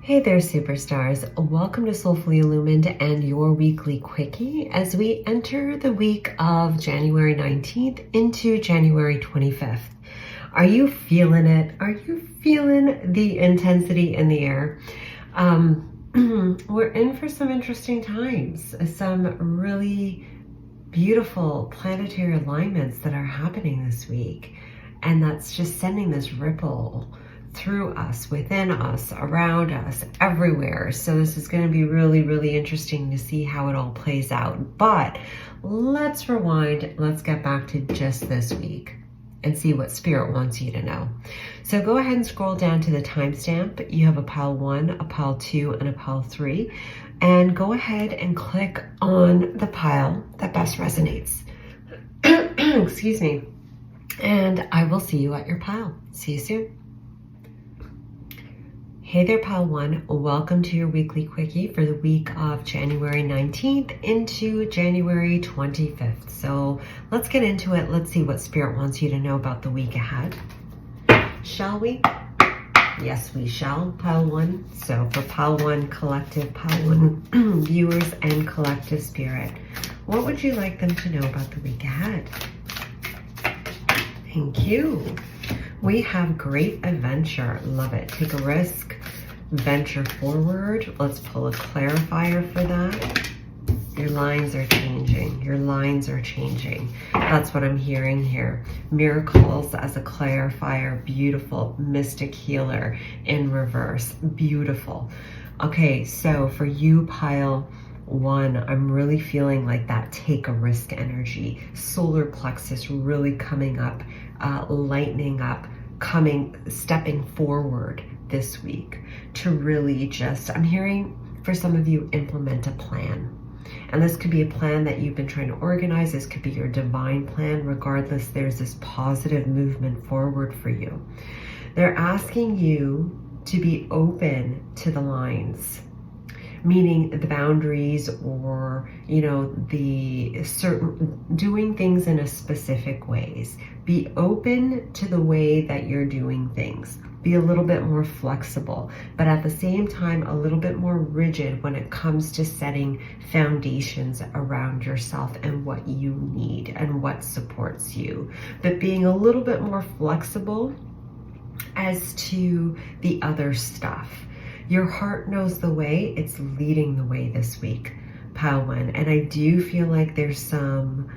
Hey there, superstars. Welcome to Soulfully Illumined and your weekly quickie as we enter the week of January 19th into January 25th. Are you feeling it? Are you feeling the intensity in the air? We're in for some interesting times, some really beautiful planetary alignments that are happening this week. And that's just sending this ripple through us, within us, around us, everywhere. So this is going to be really, really interesting to see how it all plays out. But let's rewind. Let's get back to just this week and see what Spirit wants you to know. So go ahead and scroll down to the timestamp. You have a pile 1, a pile 2, and a pile 3. And go ahead and click on the pile that best resonates. Excuse me. And I will see you at your pile. See you soon. Hey there, pile 1. Welcome to your weekly quickie for the week of January 19th into January 25th. So let's get into it. Let's see what Spirit wants you to know about the week ahead. Shall we? Yes, we shall, pile 1. So for pile 1 collective, pile 1 viewers and collective spirit, what would you like them to know about the week ahead? Thank you. We have great adventure. Love it. Take a risk. Venture forward. Let's pull a clarifier for that. Your lines are changing. Your lines are changing. That's what I'm hearing here. Miracles as a clarifier. Beautiful. Mystic healer in reverse. Beautiful. Okay, so for you, pile 1, I'm really feeling like that take a risk energy. Solar plexus really coming up, lightening up, stepping forward this week to really just, I'm hearing for some of you, implement a plan. And this could be a plan that you've been trying to organize. This could be your divine plan. Regardless, there's this positive movement forward for you. They're asking you to be open to the lines, meaning the boundaries, or, you know, the certain doing things in a specific ways. Be open to the way that you're doing things. Be a little bit more flexible, but at the same time, a little bit more rigid when it comes to setting foundations around yourself and what you need and what supports you. But being a little bit more flexible as to the other stuff. Your heart knows the way. It's leading the way this week, pile 1. And I do feel like there's some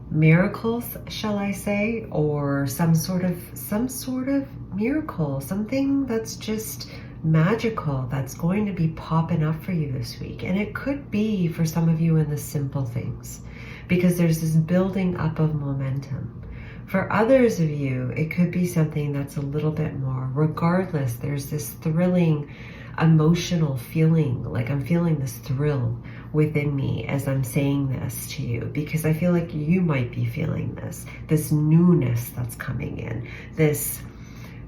miracles, shall I say, or some sort of miracle, something that's just magical that's going to be popping up for you this week. And it could be for some of you in the simple things, because there's this building up of momentum. For others of you, it could be something that's a little bit more. Regardless, there's this thrilling, emotional feeling, like I'm feeling this thrill within me as I'm saying this to you, because I feel like you might be feeling this newness that's coming in, this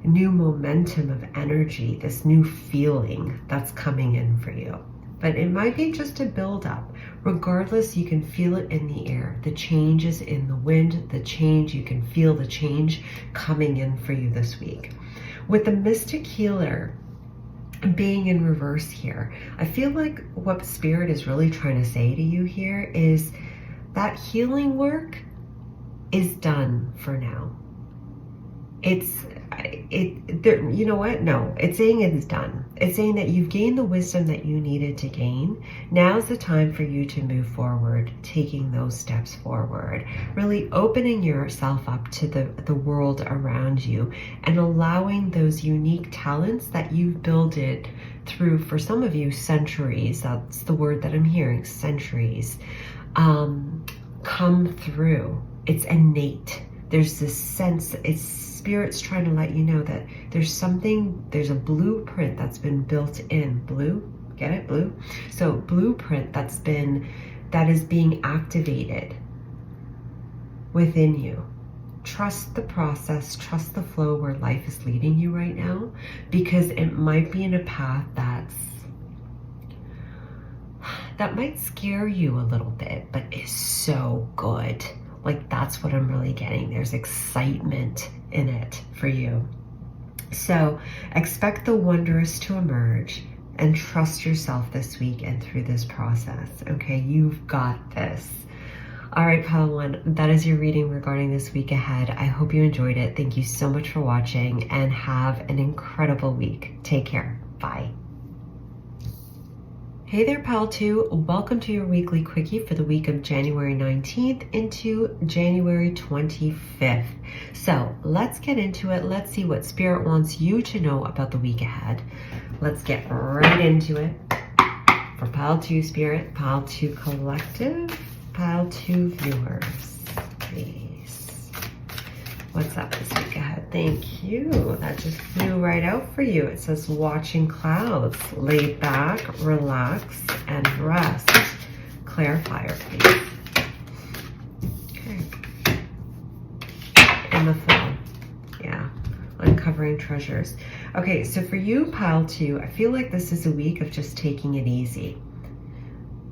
new momentum of energy, this new feeling that's coming in for you. But it might be just a build up. Regardless, you can feel it in the air. The change is in the wind, the change, you can feel the change coming in for you this week. With the mystic healer being in reverse here, I feel like what Spirit is really trying to say to you here is that healing work is done for now. You know what? No, it's saying it's done. It's saying that you've gained the wisdom that you needed to gain. Now's the time for you to move forward, taking those steps forward, really opening yourself up to the world around you and allowing those unique talents that you've built it through, for some of you, centuries. That's the word that I'm hearing, centuries, come through. It's innate. There's this sense, Spirit's trying to let you know that there's a blueprint that's been built in. Blue, get it? Blue? So blueprint that is being activated within you. Trust the process, trust the flow where life is leading you right now, because it might be in a path that might scare you a little bit, but is so good. Like, that's what I'm really getting. There's excitement in it for you. So expect the wondrous to emerge and trust yourself this week and through this process. Okay, you've got this. All right, Pile 1, that is your reading regarding this week ahead. I hope you enjoyed it. Thank you so much for watching and have an incredible week. Take care. Bye. Hey there, Pile 2. Welcome to your weekly quickie for the week of January 19th into January 25th. So let's get into it. Let's see what Spirit wants you to know about the week ahead. Let's get right into it. For Pile 2 Spirit, Pile 2 Collective, Pile 2 viewers, please. What's up this week ahead? Thank you. That just flew right out for you. It says watching clouds, laid back, relax, and rest. Clarifier, please. Okay. And the phone. Yeah. Uncovering treasures. Okay, so for you, Pile 2, I feel like this is a week of just taking it easy.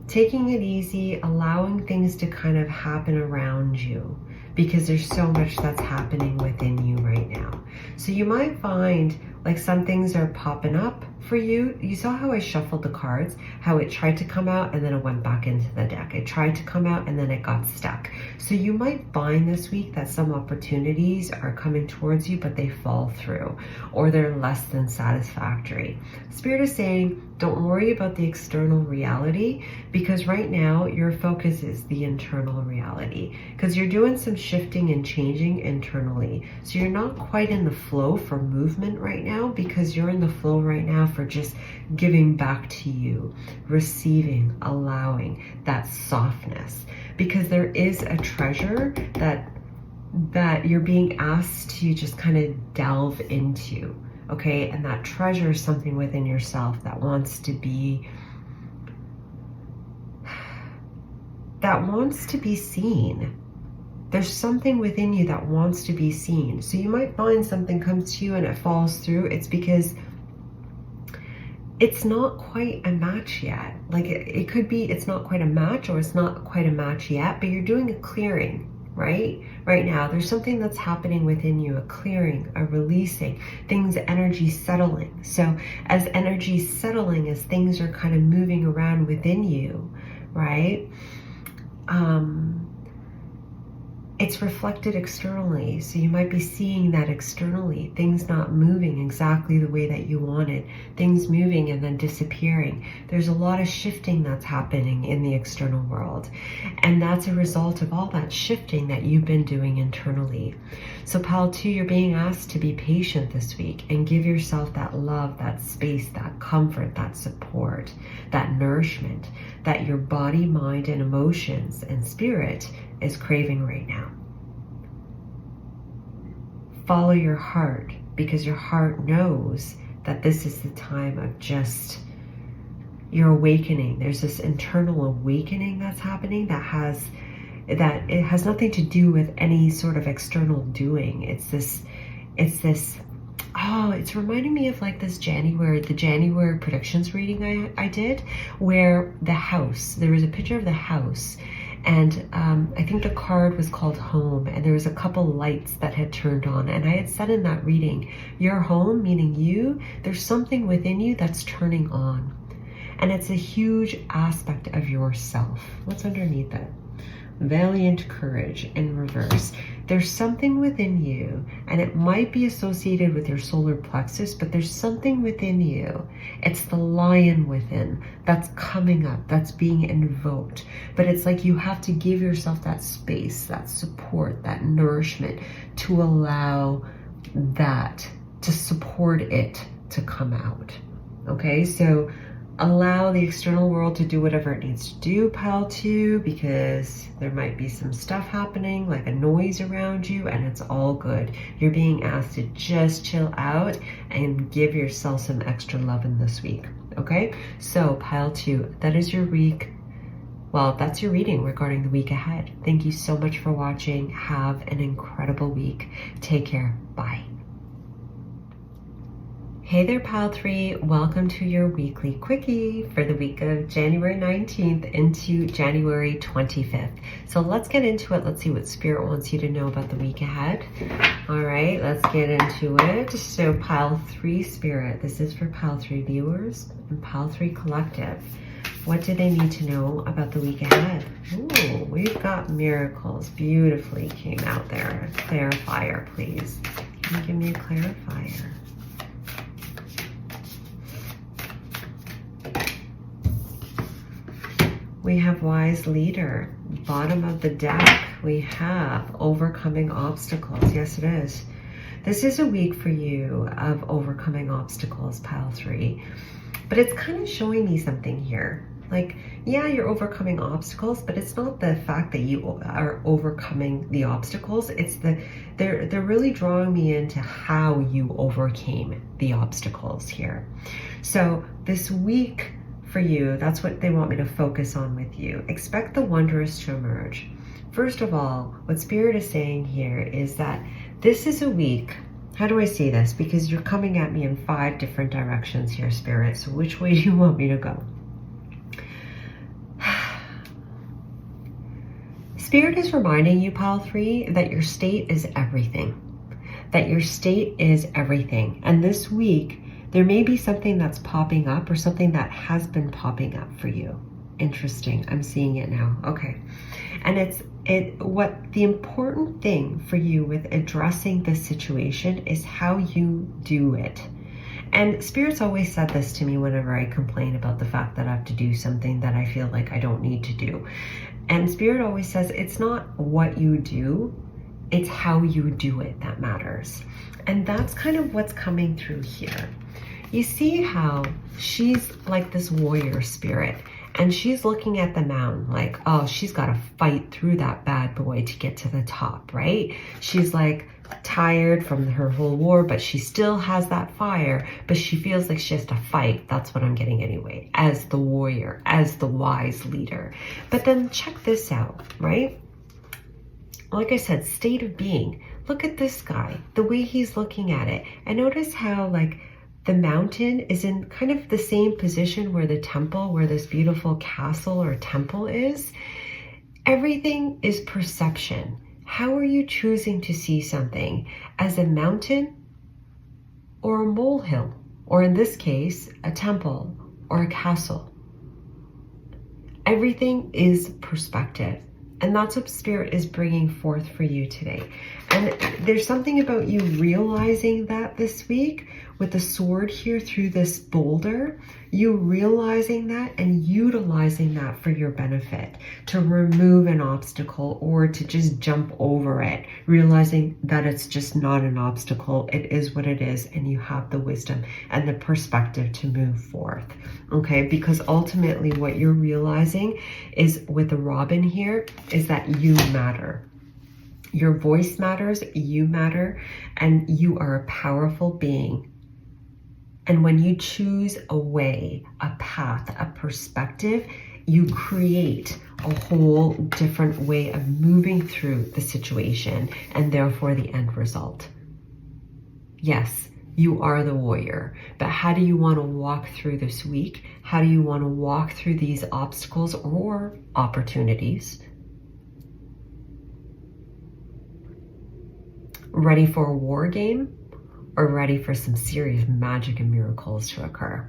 Taking it easy, allowing things to kind of happen around you, because there's so much that's happening within you right now. So you might find like some things are popping up for you. You saw how I shuffled the cards, how it tried to come out and then it went back into the deck. It tried to come out and then it got stuck. So you might find this week that some opportunities are coming towards you, but they fall through or they're less than satisfactory. Spirit is saying, don't worry about the external reality, because right now your focus is the internal reality, because you're doing some shifting and changing internally. So you're not quite in the flow for movement right now, because you're in the flow right now for just giving back to you, receiving, allowing that softness, because there is a treasure that you're being asked to just kind of delve into. Okay, and that treasure is something within yourself that wants to be seen. There's something within you that wants to be seen. So you might find something comes to you and it falls through. It's because it's not quite a match yet. Like it could be it's not quite a match, or it's not quite a match yet, but you're doing a clearing. Right now, there's something that's happening within you, a clearing, a releasing, things, energy settling. So as energy settling, as things are kind of moving around within you, right? It's reflected externally. So you might be seeing that externally, things not moving exactly the way that you wanted, things moving and then disappearing. There's a lot of shifting that's happening in the external world. And that's a result of all that shifting that you've been doing internally. So Pile 2, you're being asked to be patient this week and give yourself that love, that space, that comfort, that support, that nourishment that your body, mind, and emotions and spirit is craving right now. Follow your heart, because your heart knows that this is the time of just your awakening. There's this internal awakening that's happening that it has nothing to do with any sort of external doing. It's this, oh, it's reminding me of like the January predictions reading I did, where the house, there was a picture of the house, and I think the card was called home, and there was a couple lights that had turned on, and I had said in that reading, your home, meaning you, there's something within you that's turning on, and it's a huge aspect of yourself. What's underneath it? Valiant courage in reverse. There's something within you, and it might be associated with your solar plexus, but there's something within you. It's the lion within that's coming up, that's being invoked. But it's like you have to give yourself that space, that support, that nourishment to allow that, to support it to come out. Okay, so allow the external world to do whatever it needs to do, Pile 2, because there might be some stuff happening, like a noise around you, and it's all good. You're being asked to just chill out and give yourself some extra love in this week, okay? So Pile 2, that is your week. Well, that's your reading regarding the week ahead. Thank you so much for watching. Have an incredible week. Take care. Bye. Hey there, Pile 3. Welcome to your weekly quickie for the week of January 19th into January 25th. So let's get into it. Let's see what Spirit wants you to know about the week ahead. All right, let's get into it. So Pile 3 Spirit, this is for Pile 3 viewers and Pile 3 Collective. What do they need to know about the week ahead? Ooh, we've got miracles. Beautifully came out there. Clarifier, please. Can you give me a clarifier? We have Wise Leader. Bottom of the deck, we have Overcoming Obstacles. Yes, it is. This is a week for you of overcoming obstacles, Pile 3. But it's kind of showing me something here. Like, yeah, you're overcoming obstacles, but it's not the fact that you are overcoming the obstacles. It's they're really drawing me into how you overcame the obstacles here. So this week for you, that's what they want me to focus on with you. Expect the wondrous to emerge. First of all, what Spirit is saying here is that this is a week. How do I say this? Because you're coming at me in 5 different directions here, Spirit. So which way do you want me to go? Spirit is reminding you, Pile 3, that your state is everything. That your state is everything. And this week, there may be something that's popping up or something that has been popping up for you. Interesting. I'm seeing it now. Okay. And what the important thing for you with addressing this situation is how you do it. And Spirit's always said this to me whenever I complain about the fact that I have to do something that I feel like I don't need to do. And Spirit always says it's not what you do, it's how you do it that matters. And that's kind of what's coming through here. You see how she's like this warrior spirit, and she's looking at the mountain like, oh, she's got to fight through that bad boy to get to the top, right? She's like tired from her whole war, but she still has that fire, but she feels like she has to fight. That's what I'm getting anyway, as the warrior, as the wise leader. But then check this out, right? Like I said, state of being. Look at this guy, the way he's looking at it. And notice how like the mountain is in kind of the same position where the temple, where this beautiful castle or temple is. Everything is perception. How are you choosing to see something? As a mountain or a molehill? Or in this case, a temple or a castle? Everything is perspective. And that's what Spirit is bringing forth for you today. And there's something about you realizing that this week with the sword here through this boulder, you realizing that and utilizing that for your benefit, to remove an obstacle or to just jump over it, realizing that it's just not an obstacle. It is what it is, and you have the wisdom and the perspective to move forth. Okay, because ultimately what you're realizing is with the Robin here is that you matter. Your voice matters, you matter, and you are a powerful being. And when you choose a way, a path, a perspective, you create a whole different way of moving through the situation and therefore the end result. Yes, you are the warrior, but how do you want to walk through this week? How do you want to walk through these obstacles or opportunities? Ready for a war game or ready for some serious magic and miracles to occur?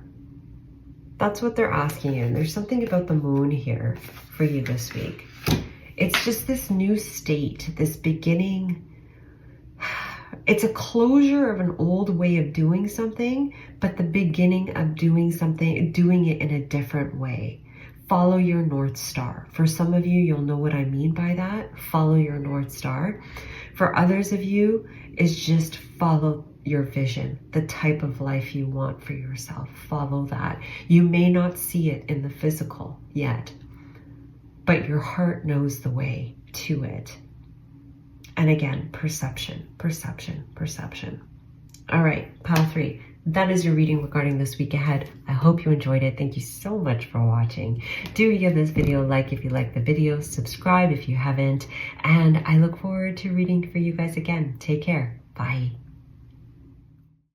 That's what they're asking you. And there's something about the moon here for you this week. It's just this new state, this beginning. It's a closure of an old way of doing something, but the beginning of doing something, doing it in a different way. Follow your North Star. For some of you, you'll know what I mean by that. Follow your North Star. For others of you, it's just follow your vision, the type of life you want for yourself. Follow that. You may not see it in the physical yet, but your heart knows the way to it. And again, perception, perception, perception. All right, Pile 3. That is your reading regarding this week ahead. I hope you enjoyed it. Thank you so much for watching. Do give this video a like if you like the video, subscribe if you haven't, and I look forward to reading for you guys again. Take care. Bye.